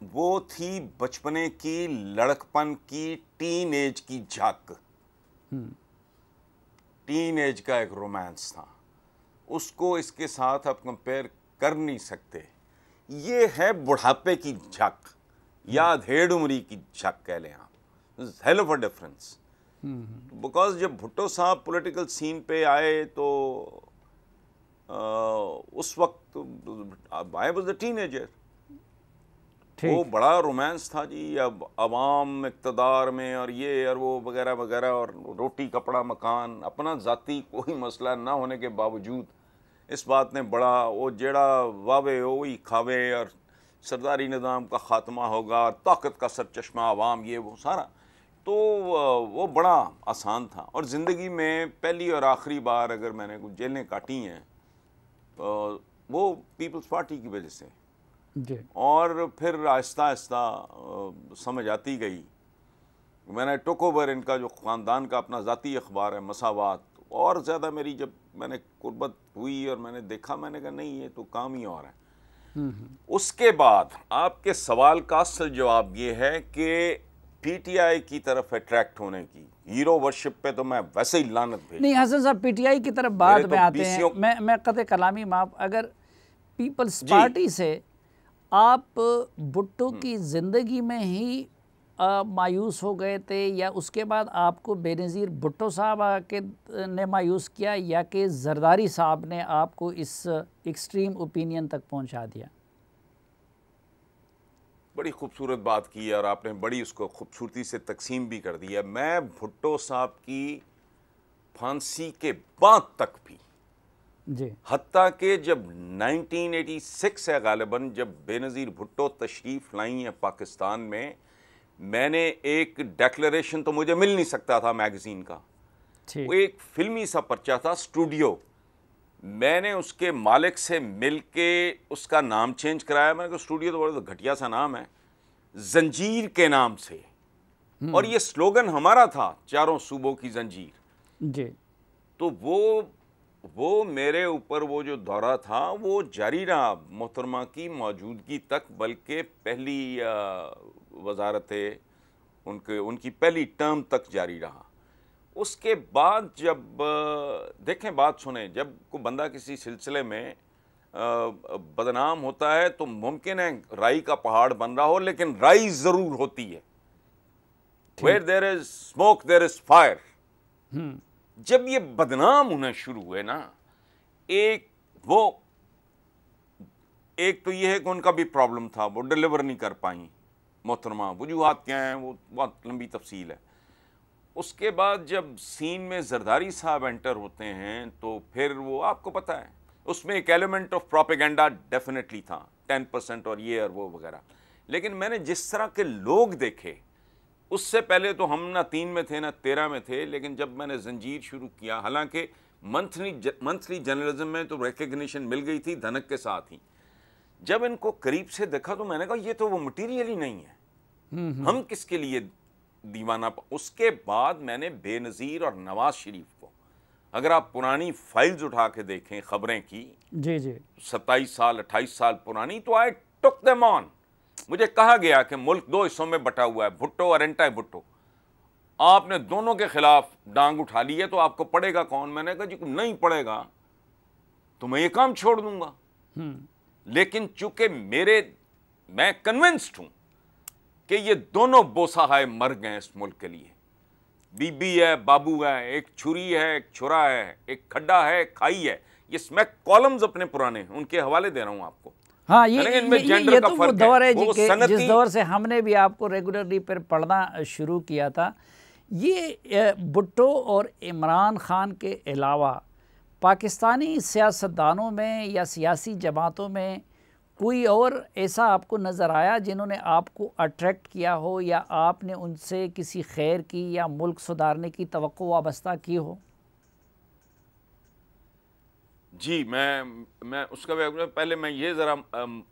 وہ تھی بچپنے کی لڑکپن کی ٹین ایج کی جھک، ٹین ایج کا ایک رومانس تھا، اس کو اس کے ساتھ آپ کمپیئر کر نہیں سکتے۔ یہ ہے بڑھاپے کی جھک یا ادھیڑ عمری کی جھک کہہ لیں آپ، hell of a difference. Because جب بھٹو صاحب پولیٹیکل سین پہ آئے تو اس وقت I was a ten ager, وہ بڑا رومانس تھا جی، اب عوام اقتدار میں اور یہ اور وہ وغیرہ وغیرہ، اور روٹی کپڑا مکان، اپنا ذاتی کوئی مسئلہ نہ ہونے کے باوجود اس بات نے بڑا وہ جیڑا واوے وہی کھاوے، اور سرداری نظام کا خاتمہ ہوگا، اور طاقت کا سرچشمہ عوام، یہ وہ سارا، تو وہ بڑا آسان تھا۔ اور زندگی میں پہلی اور آخری بار اگر میں نے کچھ جیلیں کاٹی ہیں وہ پیپلز پارٹی کی وجہ سے، اور پھر آہستہ آہستہ سمجھ آتی گئی۔ میں نے ٹوک اوور ان کا جو خاندان کا اپنا ذاتی اخبار ہے مساوات، اور زیادہ میری جب میں نے قربت ہوئی اور میں نے دیکھا، میں نے کہا نہیں یہ تو کام ہی اور ہے۔ اس کے بعد آپ کے سوال کا اصل جواب یہ ہے کہ پی ٹی آئی کی طرف اٹریکٹ ہونے کی، ہیرو ورشپ پہ تو میں ویسے ہی لعنت بھیج نہیں حسن صاحب، پی ٹی آئی کی طرف بعد میں آتے ہیں۔ میں قطع کلامی معاف، اگر پیپلز پارٹی سے آپ بھٹو کی زندگی میں ہی مایوس ہو گئے تھے، یا اس کے بعد آپ کو بے نظیر بھٹو صاحب نے مایوس کیا، یا کہ زرداری صاحب نے آپ کو اس ایکسٹریم اوپینین تک پہنچا دیا؟ بڑی خوبصورت بات کی ہے، اور آپ نے بڑی اس کو خوبصورتی سے تقسیم بھی کر دی ہے۔ میں بھٹو صاحب کی پھانسی کے بعد تک بھی، جی، حتیٰ کہ جب 1986 ہے غالباً، جب بے نظیر بھٹو تشریف لائیں ہیں پاکستان میں نے ایک ڈیکلریشن تو مجھے مل نہیں سکتا تھا میگزین کا، وہ ایک فلمی سا پرچہ تھا اسٹوڈیو، میں نے اس کے مالک سے مل کے اس کا نام چینج کرایا۔ میں نے کہا اسٹوڈیو تو بڑا گھٹیا سا نام ہے، زنجیر کے نام سے، اور یہ سلوگن ہمارا تھا، چاروں صوبوں کی زنجیر۔ جی، تو وہ میرے اوپر وہ جو دورہ تھا وہ جاری رہا محترمہ کی موجودگی تک، بلکہ پہلی وزارت ان کی پہلی ٹرم تک جاری رہا۔ اس کے بعد جب دیکھیں بات سنیں، جب کوئی بندہ کسی سلسلے میں بدنام ہوتا ہے تو ممکن ہے رائی کا پہاڑ بن رہا ہو، لیکن رائی ضرور ہوتی ہے۔ Where there is smoke there is fire۔ جب یہ بدنام ہونا شروع ہوئے نا، ایک تو یہ ہے کہ ان کا بھی پرابلم تھا، وہ ڈیلیور نہیں کر پائیں محترمہ، وجوہات کیا ہیں وہ بہت لمبی تفصیل ہے۔ اس کے بعد جب سین میں زرداری صاحب انٹر ہوتے ہیں تو پھر وہ آپ کو پتہ ہے اس میں ایک ایلیمنٹ آف پروپیگنڈا ڈیفینیٹلی تھا، 10% اور یہ اور وہ وغیرہ، لیکن میں نے جس طرح کے لوگ دیکھے، اس سے پہلے تو ہم نہ 3 میں تھے نہ 13 میں تھے، لیکن جب میں نے زنجیر شروع کیا، حالانکہ منتھلی جرنلزم میں تو ریکگنیشن مل گئی تھی دھنک کے ساتھ ہی، جب ان کو قریب سے دیکھا تو میں نے کہا یہ تو وہ مٹیریل ہی نہیں ہے، ہم کس کے لیے دیوانہ۔ اس کے بعد میں نے بے نظیر اور نواز شریف کو، اگر آپ پرانی فائلز اٹھا کے دیکھیں خبریں کی، جی 27 سال 28 سال پرانی، تو آئی ٹک دیم آن۔ مجھے کہا گیا کہ ملک 2 حصوں میں بٹا ہوا ہے، بھٹو اور اینٹائی بھٹو، آپ نے دونوں کے خلاف ڈانگ اٹھا لی ہے تو آپ کو پڑے گا کون؟ میں نے کہا جی نہیں پڑے گا تو میں یہ کام چھوڑ دوں گا۔ لیکن چونکہ میں کنونسڈ ہوں کہ یہ دونوں بوسہ مر گئے اس ملک کے لیے، بی بی ہے، بابو ہے، ایک چھری ہے، ایک چھرا ہے، ایک کھڈا ہے، کھائی ہے، یہ میں کالمز اپنے پرانے ان کے حوالے دے رہا ہوں آپ کو۔ ہاں، یہ تو وہ دور ہے جس دور سے ہم نے بھی آپ کو ریگولرلی پر پڑھنا شروع کیا تھا۔ یہ بھٹو اور عمران خان کے علاوہ پاکستانی سیاستدانوں میں یا سیاسی جماعتوں میں کوئی اور ایسا آپ کو نظر آیا جنہوں نے آپ کو اٹریکٹ کیا ہو، یا آپ نے ان سے کسی خیر کی یا ملک سدھارنے کی توقع وابستہ کی ہو؟ جی، میں اس کا پہلے میں یہ ذرا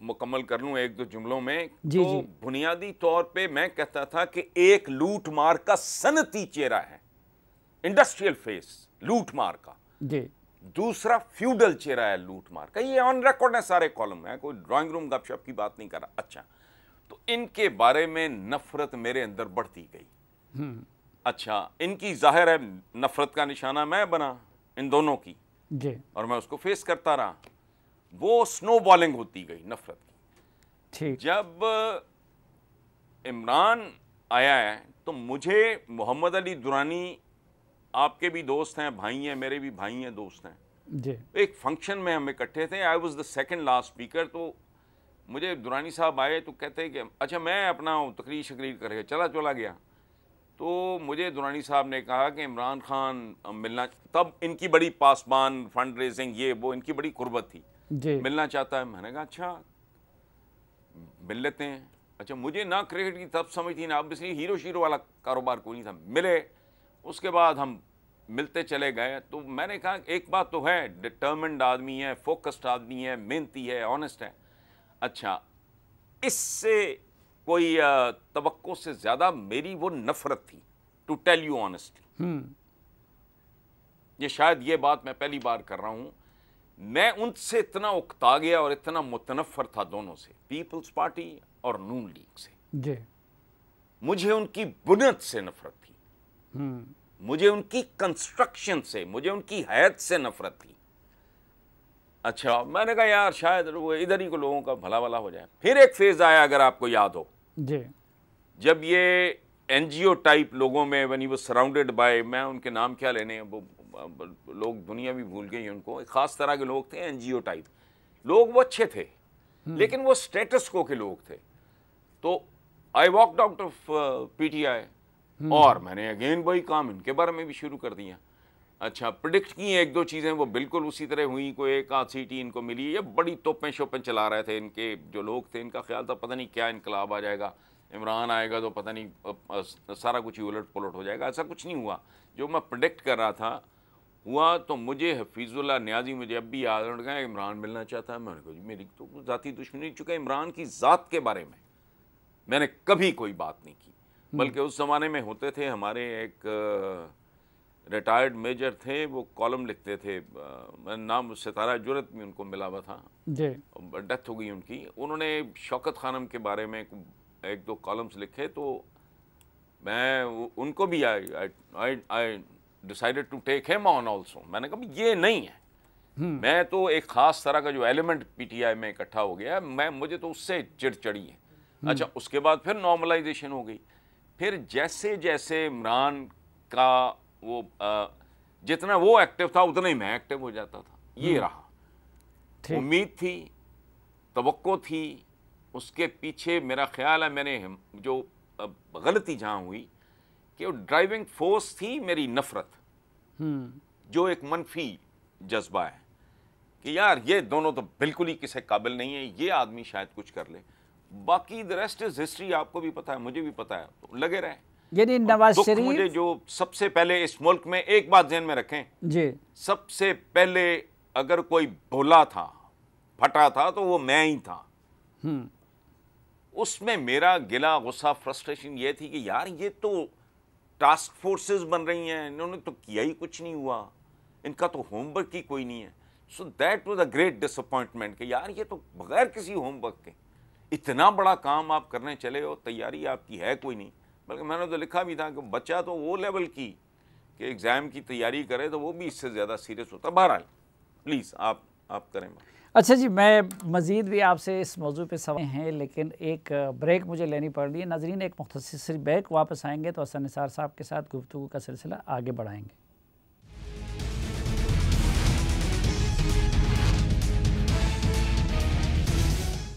مکمل کر لوں 1-2 جملوں میں۔ تو بنیادی طور پہ میں کہتا تھا کہ ایک لوٹ مار کا صنعتی چہرہ ہے، انڈسٹریل فیس لوٹ مار کا، دوسرا فیوڈل چہرہ ہے لوٹ مار کا، یہ آن ریکارڈ ہے سارے کالم میں، کوئی ڈرائنگ روم گپ شپ کی بات نہیں کر رہا۔ اچھا، تو ان کے بارے میں نفرت میرے اندر بڑھتی گئی. اچھا ان کی ظاہر ہے نفرت کا نشانہ میں بنا ان دونوں کی جی اور میں اس کو فیس کرتا رہا. وہ سنو بالنگ ہوتی گئی نفرت کی. ٹھیک. جب عمران آیا ہے تو مجھے محمد علی درانی آپ کے بھی دوست ہیں, بھائی ہیں, میرے بھی بھائی ہیں, دوست ہیں. جی ایک فنکشن میں ہم اکٹھے تھے. I was the second last speaker. تو مجھے درانی صاحب آئے تو کہتے ہیں کہ اچھا میں اپنا تقریر کر کے چلا گیا. تو مجھے درانی صاحب نے کہا کہ عمران خان ملنا, تب ان کی بڑی پاسبان فنڈ ریزنگ یہ وہ ان کی بڑی قربت تھی, جی ملنا چاہتا ہے. میں نے کہا اچھا مل لیتے ہیں. اچھا مجھے نہ کرکٹ کی تب سمجھ تھی نہ اب اس لیے ہیرو شیرو والا کاروبار کوئی نہیں تھا. ملے, اس کے بعد ہم ملتے چلے گئے. تو میں نے کہا ایک بات تو ہے, ڈٹرمنڈ آدمی ہے, فوکسڈ آدمی ہے, محنتی ہے, آنیسٹ ہے. اچھا اس سے کوئی توقع سے زیادہ میری وہ نفرت تھی, ٹو ٹیل یو آنیسٹلی. یہ شاید یہ بات میں پہلی بار کر رہا ہوں. میں ان سے اتنا اکتا گیا اور اتنا متنفر تھا دونوں سے, پیپلز پارٹی اور نون لیگ سے. جی مجھے ان کی بنیاد سے نفرت تھی, مجھے ان کی کنسٹرکشن سے, مجھے ان کی حیت سے نفرت تھی. اچھا میں نے کہا یار شاید وہ ادھر ہی کو لوگوں کا بھلا بھلا ہو جائے. پھر ایک فیز آیا اگر آپ کو یاد ہو, جی جب یہ این جی او ٹائپ لوگوں میں when he was surrounded by, میں ان کے نام کیا لینے ہیں, وہ لوگ دنیا بھی بھول گئی ان کو, ایک خاص طرح کے لوگ تھے این جی او ٹائپ لوگ. وہ اچھے تھے لیکن وہ اسٹیٹس کو کے لوگ تھے. تو I walked out of P T I اور میں نے اگین وہی کام ان کے بارے میں بھی شروع کر دیا. اچھا پریڈکٹ کی ایک دو چیزیں وہ بالکل اسی طرح ہوئیں. کوئی ایک آدھ سیٹی ان کو ملی. یہ بڑی توپیں شوپیں چلا رہے تھے ان کے جو لوگ تھے. ان کا خیال تھا پتہ نہیں کیا انقلاب آ جائے گا, عمران آئے گا تو پتہ نہیں سارا کچھ ہی الٹ پلٹ ہو جائے گا. ایسا کچھ نہیں ہوا. جو میں پریڈکٹ کر رہا تھا ہوا. تو مجھے حفیظ اللہ نیازی مجھے اب بھی یاد رکھ گئے, عمران ملنا چاہتا ہے. میں نے کہا میری تو ذاتی دشمنی, چونکہ عمران کی ذات کے بارے میں نے کبھی کوئی بات نہیں کی. بلکہ اس زمانے میں ہوتے تھے ہمارے ایک ریٹائرڈ میجر تھے, وہ کالم لکھتے تھے, نام ستارہ جرت میں ان کو ملا ہوا تھا, جی ڈیتھ ہو گئی ان کی. انہوں نے شوکت خانم کے بارے میں ایک دو کالمز لکھے. تو میں ان کو بھی I decided to take him on also. میں نے کہا یہ نہیں ہے, میں تو ایک خاص طرح کا جو ایلیمنٹ پی ٹی آئی میں اکٹھا ہو گیا, مجھے تو اس سے چڑ چڑی ہے. اچھا اس کے بعد پھر نارملائزیشن ہو گئی. پھر جیسے جیسے عمران کا وہ جتنا وہ ایکٹیو تھا اتنا ہی میں ایکٹیو ہو جاتا تھا. یہ رہا. امید تھی, توقع تھی. اس کے پیچھے میرا خیال ہے میں نے جو غلطی جہاں ہوئی کہ وہ ڈرائیونگ فورس تھی میری نفرت, جو ایک منفی جذبہ ہے کہ یار یہ دونوں تو بالکل ہی کسی قابل نہیں ہے, یہ آدمی شاید کچھ کر لے. باقی the rest is history. آپ کو بھی پتا ہے, مجھے بھی پتا ہے. تو لگے رہے. یعنی نواز شریف مجھے جو سب سے پہلے اس ملک میں ایک بات ذہن میں رکھیں, جی سب سے پہلے اگر کوئی بھولا تھا, پھٹا تھا, تو وہ میں ہی تھا. اس میں میرا گلا, غصہ, فرسٹریشن یہ تھی کہ یار یہ تو ٹاسک فورسز بن رہی ہیں, انہوں نے تو کیا ہی کچھ نہیں ہوا, ان کا تو ہوم ورک ہی کوئی نہیں ہے. So that was a great disappointment کہ یار یہ تو بغیر کسی ہوم ورک کے اتنا بڑا کام آپ کرنے چلے ہو, تیاری آپ کی ہے کوئی نہیں. بلکہ میں نے تو لکھا بھی تھا کہ بچہ تو وہ لیول کی کہ ایگزام کی تیاری کرے تو وہ بھی اس سے زیادہ سیریس ہوتا. بہرحال پلیز آپ کریں. اچھا جی, میں مزید بھی آپ سے اس موضوع پہ سوال ہیں, لیکن ایک بریک مجھے لینی پڑ رہی ہے. ناظرین ایک مختصر بریک, واپس آئیں گے تو حسن نثار صاحب کے ساتھ گفتگو کا سلسلہ آگے بڑھائیں گے.